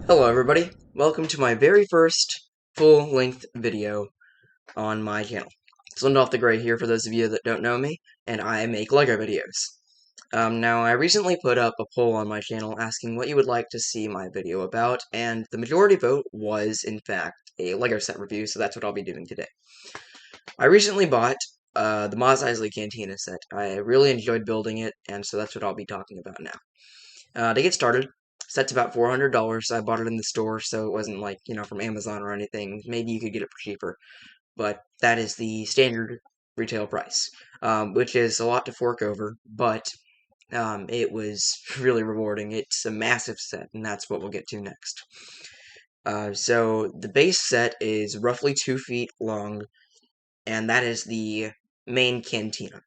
Hello everybody, welcome to my very first full-length video on my channel. It's Lindoff the Gray here for those of you that don't know me, and I make LEGO videos. Now I recently put up a poll on my channel asking what you would like to see my video about, and the majority vote was, in fact, a LEGO set review, so that's what I'll be doing today. I recently bought the Eisley Cantina set. I really enjoyed building it, and so that's what I'll be talking about now. To get started, set's about $400. I bought it in the store, so it wasn't like, from Amazon or anything. Maybe you could get it for cheaper, but that is the standard retail price, which is a lot to fork over, but it was really rewarding. It's a massive set, and that's what we'll get to next. So the base set is roughly 2 feet long, and that is the main cantina.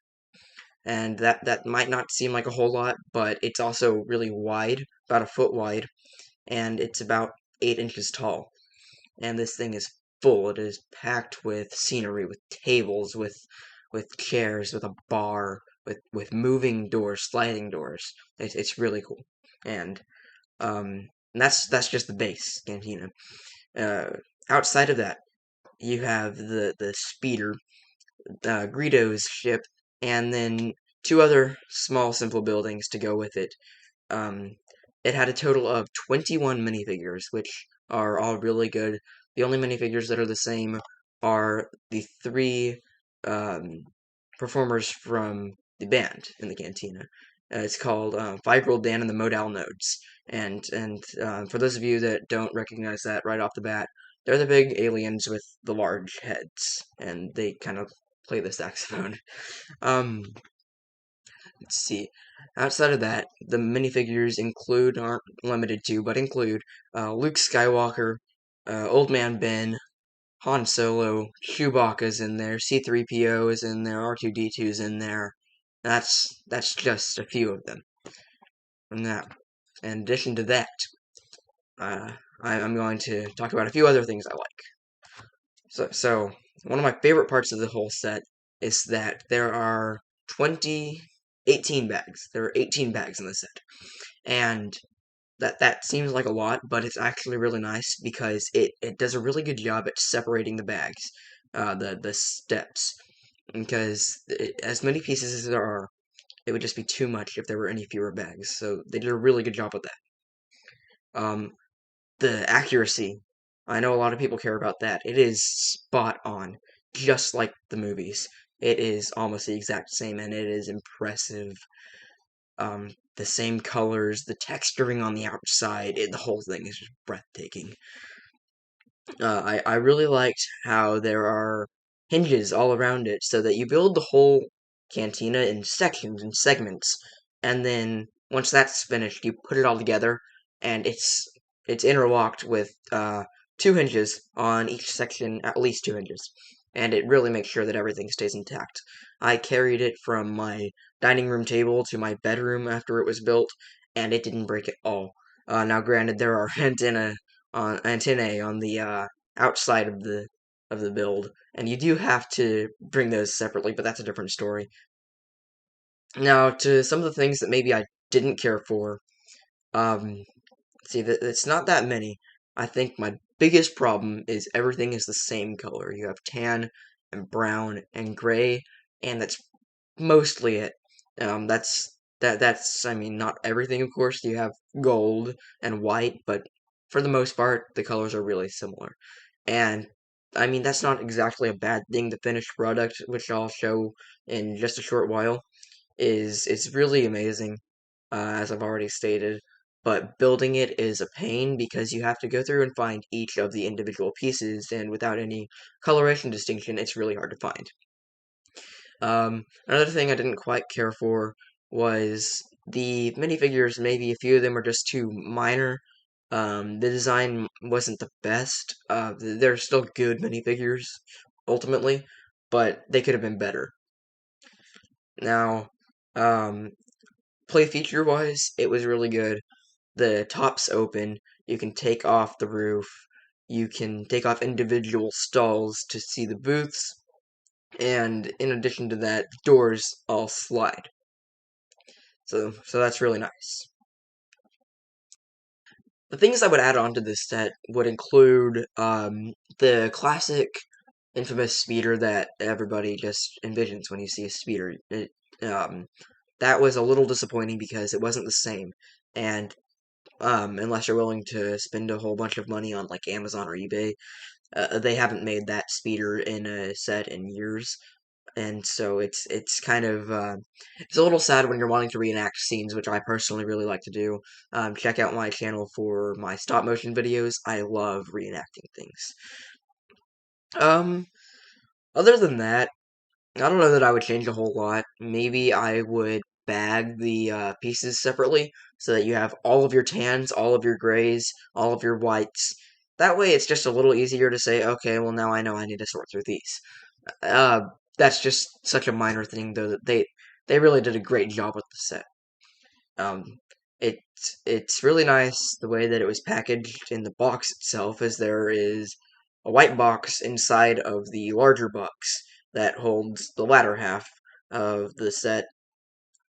And that might not seem like a whole lot, but it's also really wide, about a foot wide, and it's about 8 inches tall. And this thing is full. It is packed with scenery, with tables, with chairs, with a bar, with moving doors, sliding doors. It's really cool. And that's just the base cantina. Uh, Outside of that, you have the speeder, Greedo's ship, and then two other small, simple buildings to go with it. Um, it had a total of 21 minifigures, which are all really good. The only minifigures that are the same are the three um, performers from the band in the cantina. It's called 5-Year-Old Dan and the Modal Nodes. And for those of you that don't recognize that right off the bat, they're the big aliens with the large heads, and they kind of play the saxophone. Um, let's see. Outside of that, the minifigures aren't limited to, but include Luke Skywalker, Old Man Ben, Han Solo, Chewbacca's in there, C-3PO is in there, R2-D2 is in there. That's just a few of them. And now, in addition to that, I'm going to talk about a few other things I like. So one of my favorite parts of the whole set is that there are 18 bags. There are 18 bags in the set. And that seems like a lot, but it's actually really nice because it does a really good job at separating the bags, the steps. Because as many pieces as there are, it would just be too much if there were any fewer bags. So they did a really good job with that. The accuracy, I know a lot of people care about that. It is spot on, just like the movies. It is almost the exact same, and it is impressive. The same colors, the texturing on the outside, the whole thing is just breathtaking. I really liked how there are hinges all around it, so that you build the whole cantina in sections and segments, and then once that's finished, you put it all together, and it's interlocked with 2 hinges on each section, at least 2 hinges, and it really makes sure that everything stays intact. I carried it from my dining room table to my bedroom after it was built, and it didn't break at all. Now, granted, there are antennae on the outside of the build, and you do have to bring those separately, but that's a different story. Now, to some of the things that maybe I didn't care for, see, it's not that many. I think my biggest problem is everything is the same color. You have tan and brown and gray, and that's mostly it. That's I mean, not everything, of course. You have gold and white, but for the most part, the colors are really similar. And I mean, that's not exactly a bad thing. The finished product, which I'll show in just a short while, is really amazing, as I've already stated. But building it is a pain because you have to go through and find each of the individual pieces, and without any coloration distinction, it's really hard to find. Another thing I didn't quite care for was the minifigures. Maybe a few of them are just too minor. The design wasn't the best. They're still good minifigures, ultimately, but they could have been better. Now, um, play feature-wise, it was really good. The top's open. You can take off the roof. You can take off individual stalls to see the booths. And in addition to that, doors all slide. So that's really nice. The things I would add on to this set would include the classic infamous speeder that everybody just envisions when you see a speeder. That was a little disappointing because it wasn't the same, and unless you're willing to spend a whole bunch of money on like Amazon or eBay, they haven't made that speeder in a set in years, and so it's kind of it's a little sad when you're wanting to reenact scenes, which I personally really like to do. Check out my channel for my stop motion videos. I love reenacting things. Um, Other than that, I don't know that I would change a whole lot. Maybe I would bag the pieces separately so that you have all of your tans, all of your grays, all of your whites. That way it's just a little easier to say, okay, well now I know I need to sort through these. Uh, that's just such a minor thing, though, that they really did a great job with the set. Um, it's really nice the way that it was packaged in the box itself, as there is a white box inside of the larger box that holds the latter half of the set,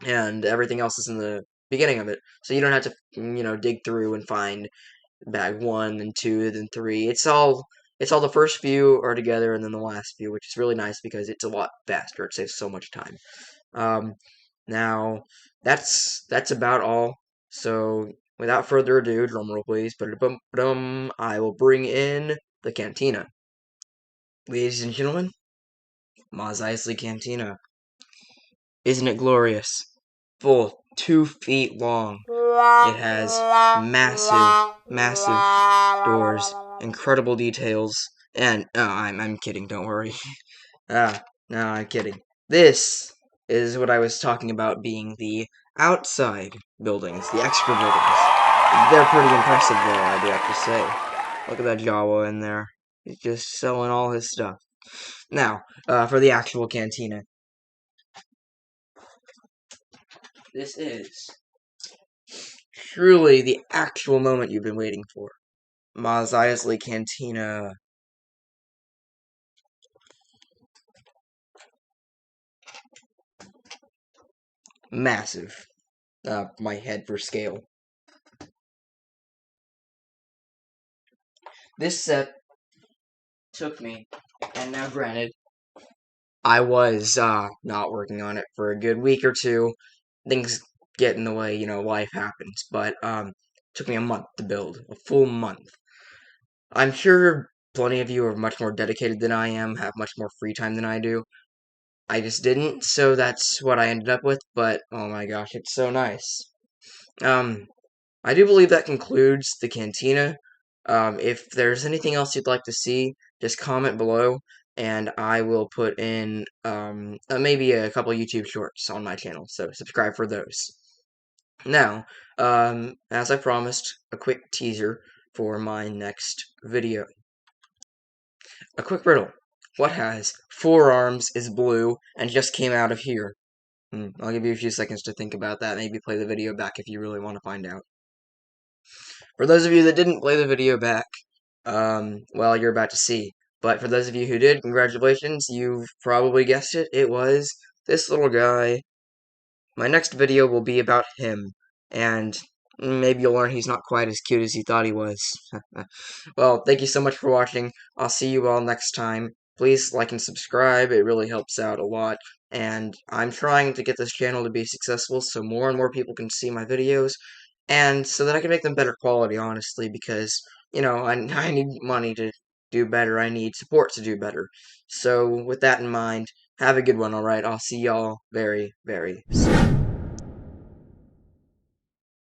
and everything else is in the beginning of it. So you don't have to, dig through and find bag 1, then 2, then 3. It's all the first few are together, and then the last few, which is really nice because it's a lot faster. It saves so much time. Um, Now that's about all. So without further ado, drumroll please. I will bring in the Cantina. Ladies and gentlemen, Maz Eisley Cantina. Isn't it glorious? Full 2 feet long. It has massive, massive doors, incredible details, and I'm kidding. Don't worry. No, I'm kidding. This is what I was talking about being the outside buildings, the extra buildings. They're pretty impressive, though, I do have to say. Look at that Jawa in there. He's just selling all his stuff. Now, for the actual cantina. This is truly the actual moment you've been waiting for. Maz Eisley Cantina. Massive. My head for scale. This set took me, and now granted, I was not working on it for a good week or two. Things get in the way, life happens. But took me a month to build, a full month. I'm sure plenty of you are much more dedicated than I am, have much more free time than I do. I just didn't, so that's what I ended up with. But oh my gosh, it's so nice. I do believe that concludes the Cantina. If there's anything else you'd like to see, just comment below, and I will put in maybe a couple YouTube shorts on my channel, so subscribe for those. Now, as I promised, a quick teaser for my next video. A quick riddle. What has 4 arms, is blue, and just came out of here? I'll give you a few seconds to think about that, maybe play the video back if you really want to find out. For those of you that didn't play the video back, well, you're about to see. But for those of you who did, congratulations, you've probably guessed it. It was this little guy. My next video will be about him, and maybe you'll learn he's not quite as cute as you thought he was. Well, thank you so much for watching. I'll see you all next time. Please like and subscribe. It really helps out a lot. And I'm trying to get this channel to be successful so more and more people can see my videos, and so that I can make them better quality, honestly, because, I need money to do better. I need support to do better. So, with that in mind, have a good one, alright? I'll see y'all very, very soon.